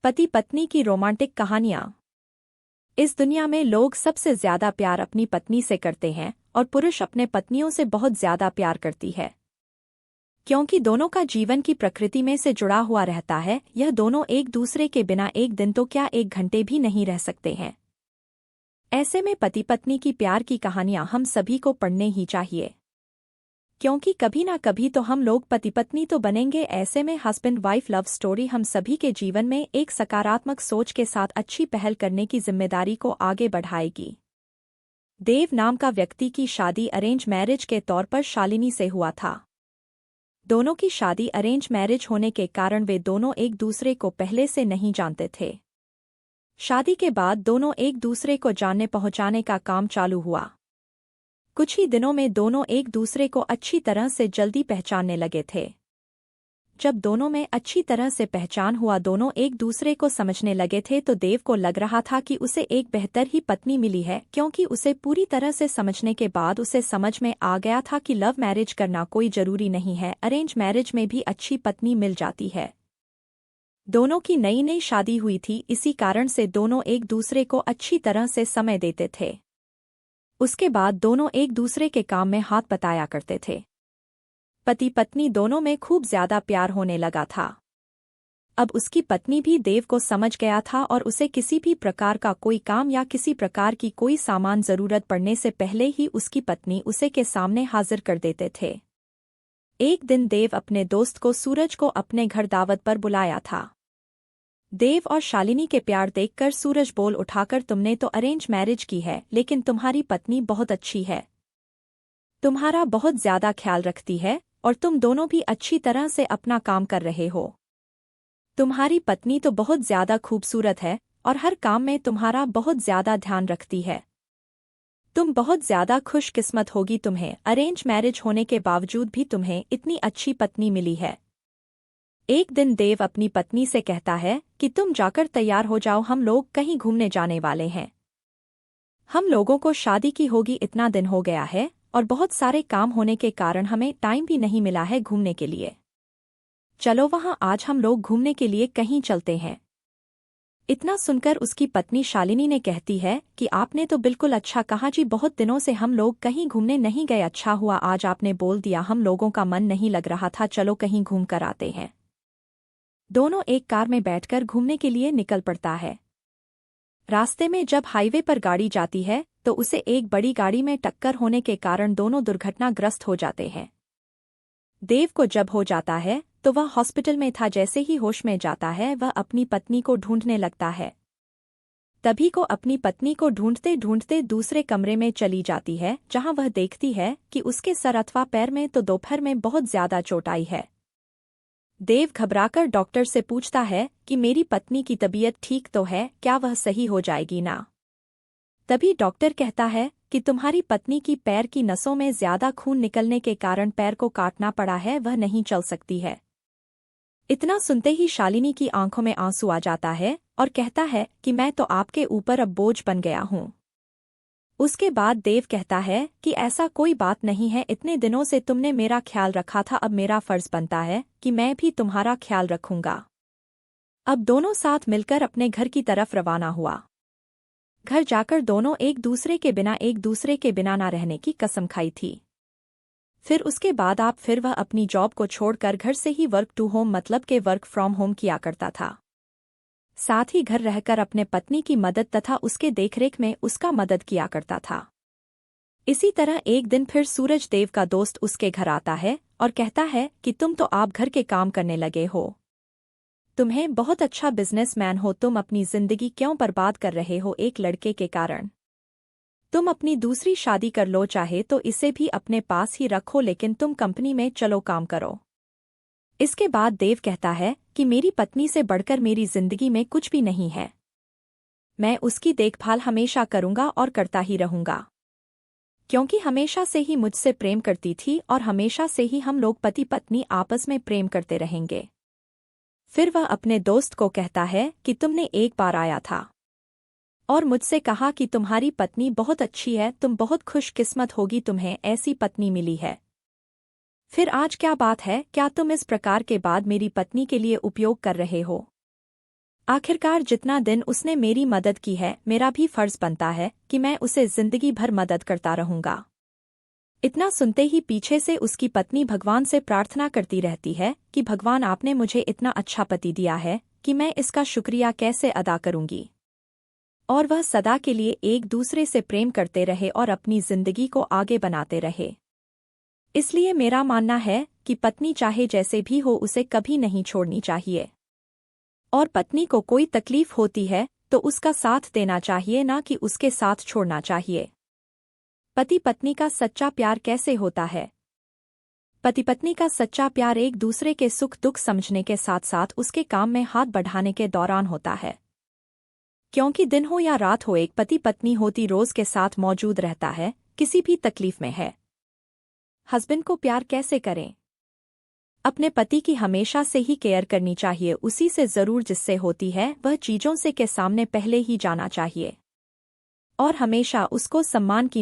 पति पत्नी की रोमांटिक कहानियां। इस दुनिया में लोग सबसे ज्यादा प्यार अपनी पत्नी से करते हैं और पुरुष अपने पत्नियों से बहुत ज्यादा प्यार करती है, क्योंकि दोनों का जीवन की प्रकृति में से जुड़ा हुआ रहता है। यह दोनों एक दूसरे के बिना एक दिन तो क्या एक घंटे भी नहीं रह सकते हैं। ऐसे में पति पत्नी की प्यार की कहानियां हम सभी को पढ़ने ही चाहिए, क्योंकि कभी ना कभी तो हम लोग पति पत्नी तो बनेंगे। ऐसे में हस्बैंड वाइफ लव स्टोरी हम सभी के जीवन में एक सकारात्मक सोच के साथ अच्छी पहल करने की जिम्मेदारी को आगे बढ़ाएगी। देव नाम का व्यक्ति की शादी अरेंज मैरिज के तौर पर शालिनी से हुआ था। दोनों की शादी अरेंज मैरिज होने के कारण वे दोनों एक दूसरे को पहले से नहीं जानते थे। शादी के बाद दोनों एक दूसरे को जानने पहुंचाने का काम चालू हुआ। कुछ ही दिनों में दोनों एक दूसरे को अच्छी तरह से जल्दी पहचानने लगे थे। जब दोनों में अच्छी तरह से पहचान हुआ, दोनों एक दूसरे को समझने लगे थे, तो देव को लग रहा था कि उसे एक बेहतर ही पत्नी मिली है, क्योंकि उसे पूरी तरह से समझने के बाद उसे समझ में आ गया था कि लव मैरिज करना कोई जरूरी नहीं है, अरेंज मैरिज में भी अच्छी पत्नी मिल जाती है। दोनों की नई नई शादी हुई थी, इसी कारण से दोनों एक दूसरे को अच्छी तरह से समय देते थे। उसके बाद दोनों एक दूसरे के काम में हाथ बटाया करते थे। पति पत्नी दोनों में खूब ज्यादा प्यार होने लगा था। अब उसकी पत्नी भी देव को समझ गया था और उसे किसी भी प्रकार का कोई काम या किसी प्रकार की कोई सामान जरूरत पड़ने से पहले ही उसकी पत्नी उसे के सामने हाजिर कर देते थे। एक दिन देव अपने दोस्त को सूरज को अपने घर दावत पर बुलाया था। देव और शालिनी के प्यार देखकर सूरज बोल उठाकर, तुमने तो अरेंज मैरिज की है, लेकिन तुम्हारी पत्नी बहुत अच्छी है, तुम्हारा बहुत ज्यादा ख्याल रखती है और तुम दोनों भी अच्छी तरह से अपना काम कर रहे हो। तुम्हारी पत्नी तो बहुत ज्यादा खूबसूरत है और हर काम में तुम्हारा बहुत ज्यादा ध्यान रखती है। तुम बहुत ज्यादा खुशकिस्मत होगी, तुम्हें अरेंज मैरिज होने के बावजूद भी तुम्हें इतनी अच्छी पत्नी मिली है। एक दिन देव अपनी पत्नी से कहता है कि तुम जाकर तैयार हो जाओ, हम लोग कहीं घूमने जाने वाले हैं। हम लोगों को शादी की होगी इतना दिन हो गया है और बहुत सारे काम होने के कारण हमें टाइम भी नहीं मिला है घूमने के लिए। चलो वहां आज हम लोग घूमने के लिए कहीं चलते हैं। इतना सुनकर उसकी पत्नी शालिनी ने कहती है कि आपने तो बिल्कुल अच्छा कहा जी, बहुत दिनों से हम लोग कहीं घूमने नहीं गए, अच्छा हुआ आज आपने बोल दिया, हम लोगों का मन नहीं लग रहा था, चलो कहीं घूम कर आते हैं। दोनों एक कार में बैठकर घूमने के लिए निकल पड़ता है। रास्ते में जब हाईवे पर गाड़ी जाती है तो उसे एक बड़ी गाड़ी में टक्कर होने के कारण दोनों दुर्घटनाग्रस्त हो जाते हैं। देव को जब हो जाता है तो वह हॉस्पिटल में था। जैसे ही होश में जाता है वह अपनी पत्नी को ढूंढने लगता है। तभी को अपनी पत्नी को ढूंढते ढूंढते दूसरे कमरे में चली जाती है, जहां वह देखती है कि उसके सर अथवा पैर में तो दोपहर में बहुत ज्यादा चोट आई है। देव घबराकर डॉक्टर से पूछता है कि मेरी पत्नी की तबीयत ठीक तो है, क्या वह सही हो जाएगी ना? तभी डॉक्टर कहता है कि तुम्हारी पत्नी की पैर की नसों में ज्यादा खून निकलने के कारण पैर को काटना पड़ा है, वह नहीं चल सकती है। इतना सुनते ही शालिनी की आंखों में आंसू आ जाता है और कहता है कि मैं तो आपके ऊपर अब बोझ बन गया हूँ। उसके बाद देव कहता है कि ऐसा कोई बात नहीं है, इतने दिनों से तुमने मेरा ख्याल रखा था, अब मेरा फर्ज बनता है कि मैं भी तुम्हारा ख्याल रखूंगा। अब दोनों साथ मिलकर अपने घर की तरफ रवाना हुआ। घर जाकर दोनों एक दूसरे के बिना ना रहने की कसम खाई थी। फिर उसके बाद वह अपनी जॉब को छोड़कर घर से ही वर्क टू होम मतलब के वर्क फ्रॉम होम किया करता था। साथ ही घर रहकर अपने पत्नी की मदद तथा उसके देखरेख में उसका मदद किया करता था। इसी तरह एक दिन फिर सूरज देव का दोस्त उसके घर आता है और कहता है कि तुम तो आप घर के काम करने लगे हो, तुम्हें बहुत अच्छा बिजनेसमैन हो, तुम अपनी जिंदगी क्यों बर्बाद कर रहे हो एक लड़के के कारण? तुम अपनी दूसरी शादी कर लो, चाहे तो इसे भी अपने पास ही रखो, लेकिन तुम कंपनी में चलो काम करो। इसके बाद देव कहता है कि मेरी पत्नी से बढ़कर मेरी जिंदगी में कुछ भी नहीं है, मैं उसकी देखभाल हमेशा करूंगा और करता ही रहूंगा, क्योंकि हमेशा से ही मुझसे प्रेम करती थी और हमेशा से ही हम लोग पति पत्नी आपस में प्रेम करते रहेंगे। फिर वह अपने दोस्त को कहता है कि तुमने एक बार आया था और मुझसे कहा कि तुम्हारी पत्नी बहुत अच्छी है, तुम बहुत खुशकिस्मत होगी, तुम्हें ऐसी पत्नी मिली है। फिर आज क्या बात है, क्या तुम इस प्रकार के बाद मेरी पत्नी के लिए उपयोग कर रहे हो? आखिरकार जितना दिन उसने मेरी मदद की है, मेरा भी फर्ज बनता है कि मैं उसे जिंदगी भर मदद करता रहूंगा। इतना सुनते ही पीछे से उसकी पत्नी भगवान से प्रार्थना करती रहती है कि भगवान, आपने मुझे इतना अच्छा पति दिया है कि मैं इसका शुक्रिया कैसे अदा करूंगी। और वह सदा के लिए एक दूसरे से प्रेम करते रहे और अपनी जिंदगी को आगे बनाते रहे। इसलिए मेरा मानना है कि पत्नी चाहे जैसे भी हो उसे कभी नहीं छोड़नी चाहिए। और पत्नी को कोई तकलीफ होती है तो उसका साथ देना चाहिए, ना कि उसके साथ छोड़ना चाहिए। पति पत्नी का सच्चा प्यार कैसे होता है? पति पत्नी का सच्चा प्यार एक दूसरे के सुख दुख समझने के साथ साथ उसके काम में हाथ बढ़ाने के दौरान होता है। क्योंकि दिन हो या रात हो, एक पति पत्नी होती रोज के साथ मौजूद रहता है, किसी भी तकलीफ में है। हस्बैंड को प्यार कैसे करें? अपने पति की हमेशा से ही केयर करनी चाहिए, उसी से जरूर जिससे होती है वह चीजों से के सामने पहले ही जाना चाहिए और हमेशा उसको सम्मान की